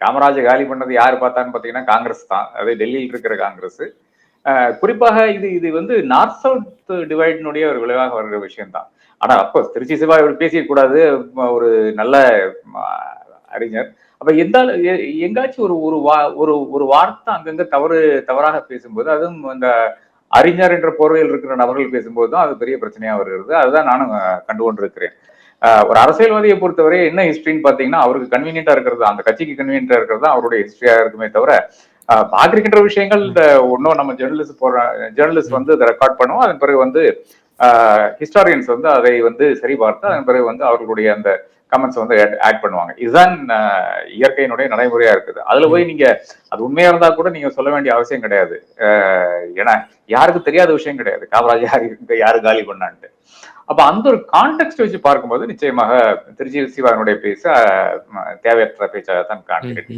காமராஜர் காலி பண்ணது யாரு பார்த்தான்னு பாத்தீங்கன்னா காங்கிரஸ் தான். அதே டெல்லியில் இருக்கிற காங்கிரஸ். குறிப்பாக இது இது வந்து நார்த் சவுத் டிவைடினுடைய ஒரு விளைவாக வருகிற விஷயம் தான். ஆனா அப்கோர்ஸ் திருச்சி சிவா இவர் பேசிக்க கூடாது. ஒரு நல்ல அறிஞர். அப்ப எங்காச்சும் ஒரு ஒரு ஒரு ஒரு வார்த்தை அங்கங்க தவறாக பேசும்போது, அதுவும் அந்த அறிஞர் என்ற போர்வையில் இருக்கிற நபர்கள் பேசும்போது தான் அது பெரிய பிரச்சனையா வருகிறது. அதுதான் நானும் கண்டு கொண்டிருக்கிறேன். ஒரு அரசியல்வாதியை பொறுத்தவரை என்ன ஹிஸ்டரின்னு பாத்தீங்கன்னா, அவருக்கு கன்வீனியன்டா இருக்கிறது, அந்த கட்சிக்கு கன்வீனியன்டா இருக்கிறது அவருடைய ஹிஸ்டரியா இருக்குமே தவிர, பாத்திருக்கின்ற விஷயங்கள் ஒன்னும் நம்ம ஜேர்னலிஸ்ட் வந்து அதை ரெக்கார்ட் பண்ணுவோம். அதன் பிறகு வந்து ஹிஸ்டாரியன்ஸ் வந்து அதை வந்து சரி பார்த்து அதன் பிறகு வந்து அவர்களுடைய அந்த கமெண்ட்ஸ் வந்து ஆட் பண்ணுவாங்க. இதுதான் இயற்கையினுடைய நடைமுறையா இருக்குது. அதுல போய் நீங்க அது உண்மையா இருந்தா கூட நீங்க சொல்ல வேண்டிய அவசியம் கிடையாது. ஏன்னா யாருக்கும் தெரியாத விஷயம் கிடையாது காமராஜ் யாரு காலி பண்ணான்ட்டு. அப்ப அந்த ஒரு கான்டெக்ட் வச்சு பார்க்கும்போது நிச்சயமாக திருச்சி சிவானுடைய பேச தேவையற்ற பேச்சாக தான் காண்கிறேன்.